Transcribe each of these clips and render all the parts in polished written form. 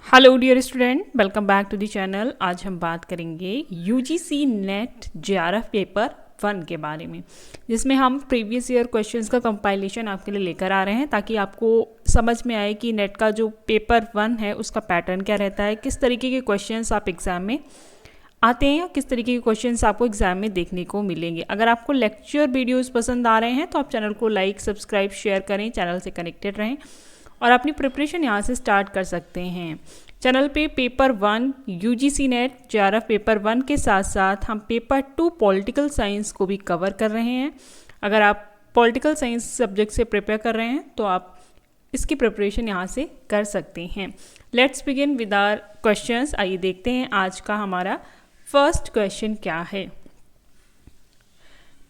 Hello dear student, welcome back to the channel. आज हम बात करेंगे यूजीसी नेट जेआरएफ पेपर 1 के बारे में, जिसमें हम प्रीवियस ईयर क्वेश्चंस का कंपाइलेशन आपके लिए लेकर आ रहे हैं ताकि आपको समझ में आए कि नेट का जो पेपर 1 है उसका पैटर्न क्या रहता है, किस तरीके के क्वेश्चंस आप एग्ज़ाम में आते हैं या किस तरीके के क्वेश्चंस आपको एग्जाम में देखने को मिलेंगे। अगर आपको लेक्चर वीडियोज़ पसंद आ रहे हैं तो आप चैनल को लाइक, सब्सक्राइब, शेयर करें, चैनल से कनेक्टेड रहें और अपनी प्रिपरेशन यहाँ से स्टार्ट कर सकते हैं। चैनल पे paper 1 UGC net JRF paper 1 के साथ साथ हम पेपर 2 पॉलिटिकल साइंस को भी कवर कर रहे हैं। अगर आप पॉलिटिकल साइंस सब्जेक्ट से प्रिपेयर कर रहे हैं तो आप इसकी प्रिपरेशन यहाँ से कर सकते हैं। Let's begin with our questions. आइए देखते हैं आज का हमारा फर्स्ट क्वेश्चन क्या है।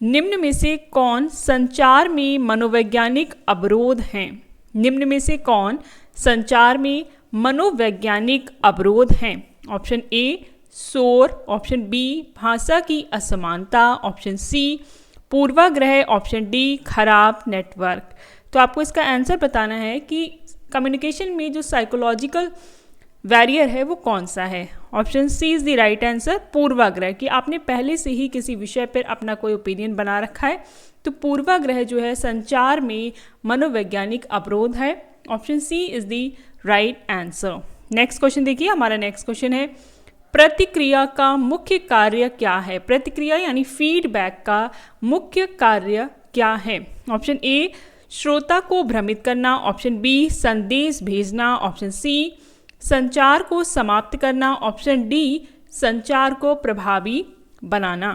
निम्न में से कौन संचार में मनोवैज्ञानिक अवरोध हैं? निम्न में से कौन संचार में मनोवैज्ञानिक अवरोध हैं? ऑप्शन ए शोर, ऑप्शन बी भाषा की असमानता, ऑप्शन सी पूर्वाग्रह, ऑप्शन डी खराब नेटवर्क। तो आपको इसका आंसर बताना है कि कम्युनिकेशन में जो साइकोलॉजिकल बैरियर है वो कौन सा है। Option C is the right answer, पूर्वाग्रह, कि आपने पहले से ही किसी विषय पर अपना कोई ओपिनियन बना रखा है, तो पूर्वाग्रह जो है संचार में मनोवैज्ञानिक अवरोध है। Option C is the right answer. Next question देखिए, हमारा नेक्स्ट क्वेश्चन है प्रतिक्रिया का मुख्य कार्य क्या है? प्रतिक्रिया यानी फीडबैक का मुख्य कार्य क्या है? ऑप्शन ए श्रोता को भ्रमित करना, ऑप्शन बी संदेश भेजना, ऑप्शन सी संचार को समाप्त करना, ऑप्शन डी संचार को प्रभावी बनाना।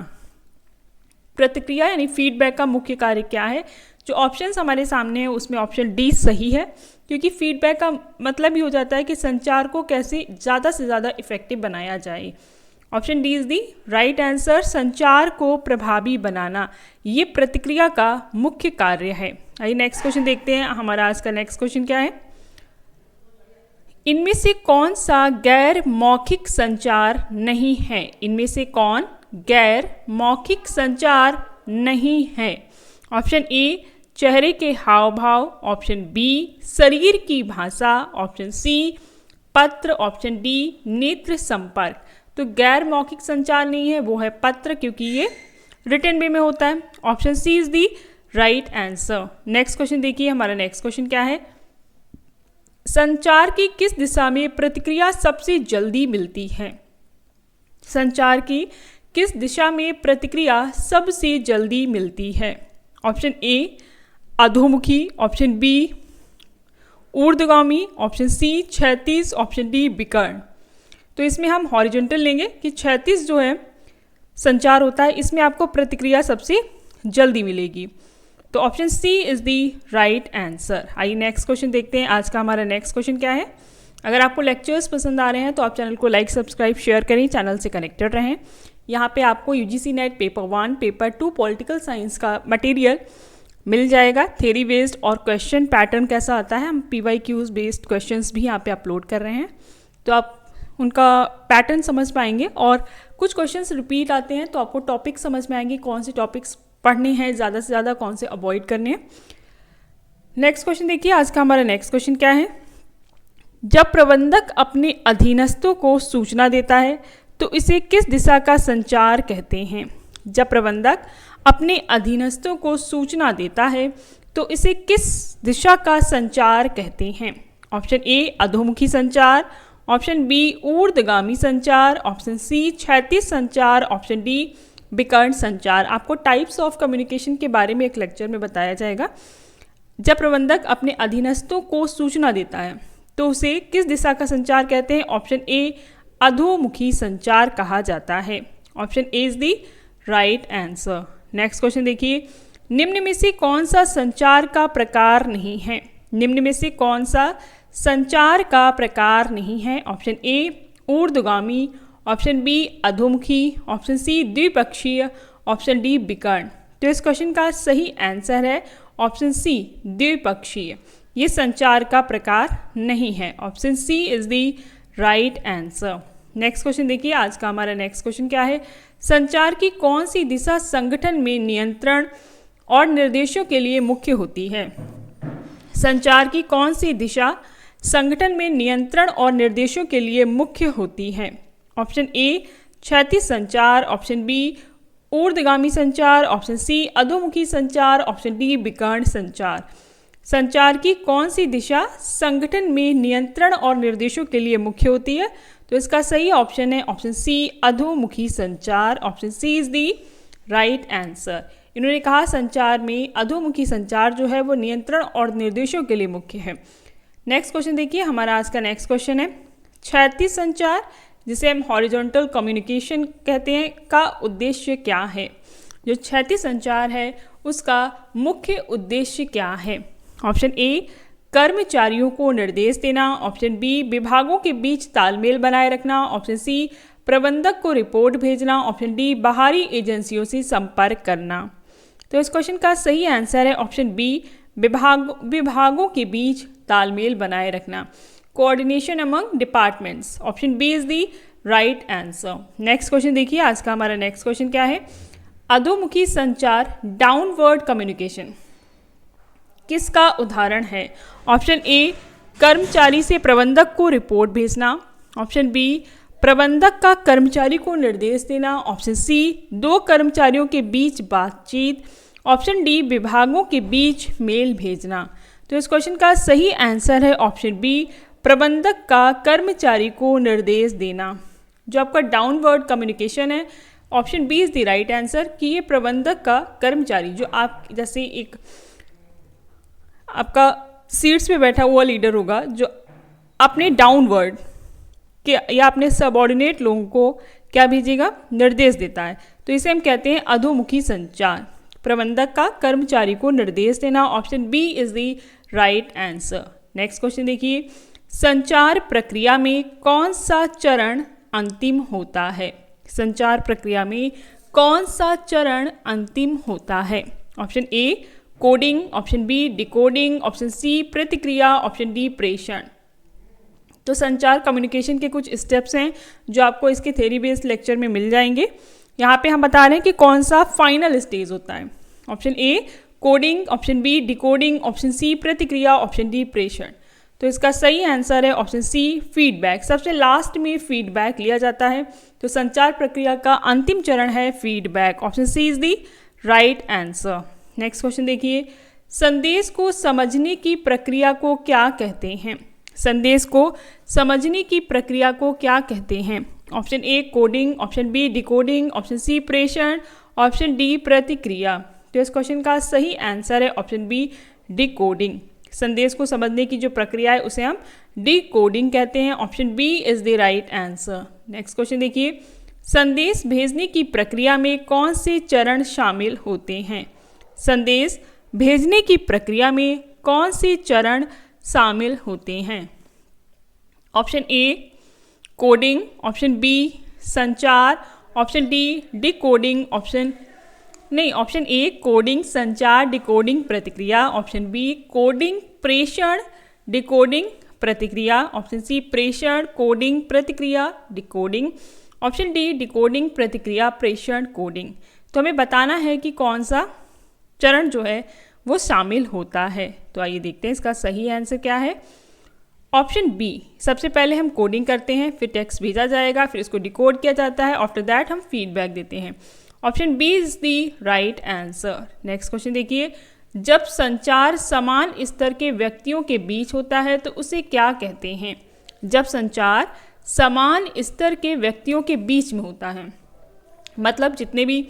प्रतिक्रिया यानी फीडबैक का मुख्य कार्य क्या है? जो ऑप्शंस हमारे सामने है उसमें ऑप्शन डी सही है, क्योंकि फीडबैक का मतलब ही हो जाता है कि संचार को कैसे ज़्यादा से ज़्यादा इफेक्टिव बनाया जाए। Option D is the right answer, संचार को प्रभावी बनाना ये प्रतिक्रिया का मुख्य कार्य है। आइए नेक्स्ट क्वेश्चन देखते हैं। हमारा आज का नेक्स्ट क्वेश्चन क्या है? इनमें से कौन सा गैर मौखिक संचार नहीं है? इनमें से कौन गैर मौखिक संचार नहीं है? ऑप्शन ए चेहरे के हाव भाव, ऑप्शन बी शरीर की भाषा, ऑप्शन सी पत्र, ऑप्शन डी नेत्र संपर्क। तो गैर मौखिक संचार नहीं है, वो है पत्र, क्योंकि ये रिटन वे में होता है। Option C is the right answer. Next question देखिए, हमारा नेक्स्ट क्वेश्चन क्या है? संचार की किस दिशा में प्रतिक्रिया सबसे जल्दी मिलती है? संचार की किस दिशा में प्रतिक्रिया सबसे जल्दी मिलती है? ऑप्शन ए अधोमुखी, ऑप्शन बी ऊर्ध्वगामी, ऑप्शन सी क्षैतिज, ऑप्शन डी विकर्ण। तो इसमें हम हॉरिजॉन्टल लेंगे कि क्षैतिज जो है संचार होता है, इसमें आपको प्रतिक्रिया सबसे जल्दी मिलेगी। तो option C is the right answer. आइए नेक्स्ट क्वेश्चन देखते हैं। आज का हमारा नेक्स्ट क्वेश्चन क्या है? अगर आपको लेक्चर्स पसंद आ रहे हैं तो आप चैनल को लाइक, सब्सक्राइब, शेयर करें, चैनल से कनेक्टेड रहें। यहाँ पे आपको UGC net paper 1, paper 2 political science का मटेरियल मिल जाएगा। थ्योरी बेस्ड और क्वेश्चन पैटर्न कैसा आता है, हम PYQs बेस्ड क्वेश्चंस भी यहाँ पे अपलोड कर रहे हैं, तो आप उनका पैटर्न समझ पाएंगे। और कुछ क्वेश्चंस रिपीट आते हैं तो आपको टॉपिक समझ में आएंगे, कौन से टॉपिक्स पढ़ने हैं ज़्यादा से ज़्यादा, कौन से अवॉइड करने हैं। नेक्स्ट क्वेश्चन देखिए, आज का हमारा नेक्स्ट क्वेश्चन क्या है? जब प्रबंधक अपने अधीनस्थों को सूचना देता है तो इसे किस दिशा का संचार कहते हैं? जब प्रबंधक अपने अधीनस्थों को सूचना देता है तो इसे किस दिशा का संचार कहते हैं? ऑप्शन ए अधोमुखी संचार, ऑप्शन बी ऊर्ध्वगामी संचार, ऑप्शन सी क्षैतिज संचार, ऑप्शन डी विकर्ण संचार। आपको टाइप्स ऑफ कम्युनिकेशन के बारे में एक लेक्चर में बताया जाएगा। जब प्रबंधक अपने अधीनस्थों को सूचना देता है तो उसे किस दिशा का संचार कहते हैं? ऑप्शन ए अधोमुखी संचार कहा जाता है। Option A is the right answer. Next question देखिए, निम्न में से कौन सा संचार का प्रकार नहीं है? निम्न में से कौन सा संचार का प्रकार नहीं है? ऑप्शन ए ऊर्ध्वगामी, ऑप्शन बी अधोमुखी, ऑप्शन सी द्विपक्षीय, ऑप्शन डी विकर्ण। तो इस क्वेश्चन का सही आंसर है ऑप्शन सी द्विपक्षीय। ये संचार का प्रकार नहीं है। Option C is the right answer. Next question देखिए, आज का हमारा नेक्स्ट क्वेश्चन क्या है? संचार की कौन सी दिशा संगठन में नियंत्रण और निर्देशों के लिए मुख्य होती है? संचार की कौन सी दिशा संगठन में नियंत्रण और निर्देशों के लिए मुख्य होती है? ऑप्शन ए क्षैतिज संचार, ऑप्शन बी ऊर्ध्वगामी संचार, ऑप्शन सी अधोमुखी संचार, ऑप्शन डी विकर्ण संचार। संचार की कौन सी दिशा संगठन में नियंत्रण और निर्देशों के लिए मुख्य होती है? तो इसका सही ऑप्शन है ऑप्शन सी अधोमुखी संचार। Option C is the right answer. इन्होंने कहा संचार में अधोमुखी संचार जो है वो नियंत्रण और निर्देशों के लिए मुख्य है। नेक्स्ट क्वेश्चन देखिए, हमारा आज का नेक्स्ट क्वेश्चन है क्षैतिज संचार, जिसे हम हॉरिजॉन्टल कम्युनिकेशन कहते हैं, का उद्देश्य क्या है? जो क्षैतिज संचार है उसका मुख्य उद्देश्य क्या है? ऑप्शन ए कर्मचारियों को निर्देश देना, ऑप्शन बी विभागों के बीच तालमेल बनाए रखना, ऑप्शन सी प्रबंधक को रिपोर्ट भेजना, ऑप्शन डी बाहरी एजेंसियों से संपर्क करना। तो इस क्वेश्चन का सही आंसर है ऑप्शन बी विभागों के बीच तालमेल बनाए रखना, coordination among departments. Option B is the right answer. Next question देखिए, आज का हमारा नेक्स्ट क्वेश्चन क्या है? अधोमुखी संचार डाउनवर्ड कम्युनिकेशन किसका उदाहरण है? ऑप्शन ए कर्मचारी से प्रबंधक को रिपोर्ट भेजना, ऑप्शन बी प्रबंधक का कर्मचारी को निर्देश देना, ऑप्शन सी दो कर्मचारियों के बीच बातचीत, ऑप्शन डी विभागों के बीच मेल भेजना। तो इस क्वेश्चन का सही आंसर है ऑप्शन बी प्रबंधक का कर्मचारी को निर्देश देना। जो आपका डाउनवर्ड कम्युनिकेशन है, option B is the right answer कि ये प्रबंधक का कर्मचारी, जो आप जैसे एक आपका सीट्स पे बैठा हुआ लीडर होगा जो अपने डाउनवर्ड के या अपने सबऑर्डिनेट लोगों को क्या भेजेगा? निर्देश देता है। तो इसे हम कहते हैं अधोमुखी संचार, प्रबंधक का कर्मचारी को निर्देश देना। Option B is the right answer. Next question देखिए, संचार प्रक्रिया में कौन सा चरण अंतिम होता है? संचार प्रक्रिया में कौन सा चरण अंतिम होता है? Option A coding, option B decoding, option C प्रतिक्रिया, ऑप्शन डी प्रेषण। तो संचार कम्युनिकेशन के कुछ स्टेप्स हैं जो आपको इसके थ्योरी बेस्ड लेक्चर में मिल जाएंगे। यहाँ पे हम बता रहे हैं कि कौन सा फाइनल स्टेज होता है। Option A coding, option B decoding, option C प्रतिक्रिया, ऑप्शन डी प्रेषण। तो इसका सही आंसर है ऑप्शन सी फीडबैक। सबसे लास्ट में फीडबैक लिया जाता है, तो संचार प्रक्रिया का अंतिम चरण है feedback. Option C is the right answer. Next question देखिए, संदेश को समझने की प्रक्रिया को क्या कहते हैं? संदेश को समझने की प्रक्रिया को क्या कहते हैं? Option A coding, option B decoding, option C प्रेषण, ऑप्शन डी प्रतिक्रिया। तो इस क्वेश्चन का सही आंसर है ऑप्शन बी डिकोडिंग। संदेश को समझने की जो प्रक्रिया है उसे हम डिकोडिंग कहते हैं। Option B is the right answer. Next question देखिए, संदेश भेजने की प्रक्रिया में कौन से चरण शामिल होते हैं? संदेश भेजने की प्रक्रिया में कौन से चरण शामिल होते हैं? Option A coding, option B संचार, option D decoding, option A coding संचार डिकोडिंग प्रतिक्रिया, ऑप्शन बी कोडिंग प्रेषण डिकोडिंग प्रतिक्रिया, ऑप्शन सी प्रेषण कोडिंग प्रतिक्रिया डिकोडिंग, ऑप्शन डी डिकोडिंग प्रतिक्रिया प्रेषण कोडिंग। तो हमें बताना है कि कौन सा चरण जो है वो शामिल होता है। तो आइए देखते हैं इसका सही आंसर क्या है। ऑप्शन बी, सबसे पहले हम कोडिंग करते हैं, फिर टेक्स्ट भेजा जाएगा, फिर इसको डिकोड किया जाता है, आफ्टर दैट हम फीडबैक देते हैं। Option B is the right answer. Next question देखिए, जब संचार समान स्तर के व्यक्तियों के बीच होता है तो उसे क्या कहते हैं? जब संचार समान स्तर के व्यक्तियों के बीच में होता है, मतलब जितने भी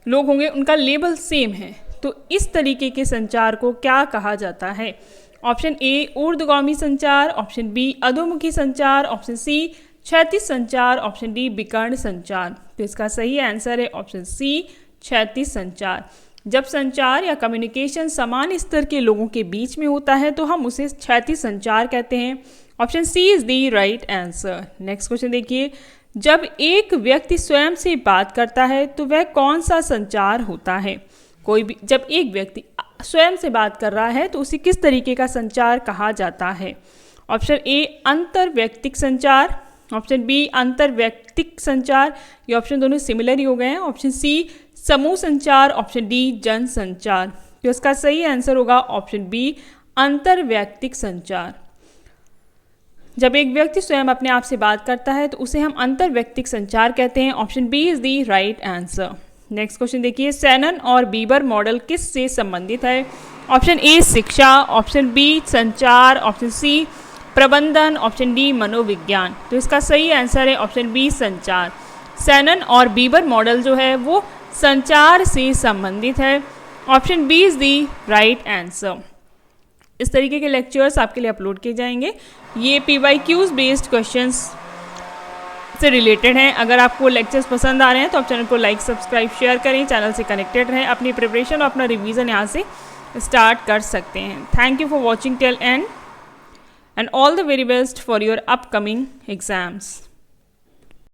लोग होंगे उनका लेवल सेम है, तो इस तरीके के संचार को क्या कहा जाता है? ऑप्शन ए ऊर्ध्वगामी संचार, ऑप्शन बी अधोमुखी संचार, ऑप्शन सी क्षैतिज संचार, ऑप्शन डी विकर्ण संचार। तो इसका सही आंसर है ऑप्शन सी क्षैतिज संचार। जब संचार या कम्युनिकेशन समान स्तर के लोगों के बीच में होता है तो हम उसे क्षैतिज संचार कहते हैं। Option C is the right answer. Next question देखिए, जब एक व्यक्ति स्वयं से बात करता है तो वह कौन सा संचार होता है? कोई भी जब एक व्यक्ति स्वयं से बात कर रहा है तो उसे किस तरीके का संचार कहा जाता है? ऑप्शन ए अंतर्वैयक्तिक संचार, ऑप्शन बी अंतर्वैयक्तिक संचार, ये ऑप्शन दोनों सिमिलर ही हो गए हैं। ऑप्शन सी समूह संचार, ऑप्शन डी जन संचार। तो इसका सही आंसर होगा ऑप्शन बी अंतर्वैयक्तिक संचार। जब एक व्यक्ति स्वयं अपने आप से बात करता है तो उसे हम अंतर्व्यक्तिक संचार कहते हैं। Option B is the right answer. Next question देखिए, सैनन और बीबर मॉडल किस से संबंधित है? ऑप्शन ए शिक्षा, ऑप्शन बी संचार, ऑप्शन सी प्रबंधन, ऑप्शन डी मनोविज्ञान। तो इसका सही आंसर है ऑप्शन बी संचार। सैनन और बीबर मॉडल जो है वो संचार से संबंधित है। Option B is the right answer. इस तरीके के लेक्चर्स आपके लिए अपलोड किए जाएंगे। ये PYQs बेस्ड क्वेश्चंस से रिलेटेड हैं। अगर आपको लेक्चर्स पसंद आ रहे हैं तो आप चैनल को लाइक, सब्सक्राइब, शेयर करें, चैनल से कनेक्टेड रहें। अपनी प्रिपरेशन और अपना रिवीजन यहाँ से स्टार्ट कर सकते हैं। Thank you for watching till and all the very best for your upcoming exams.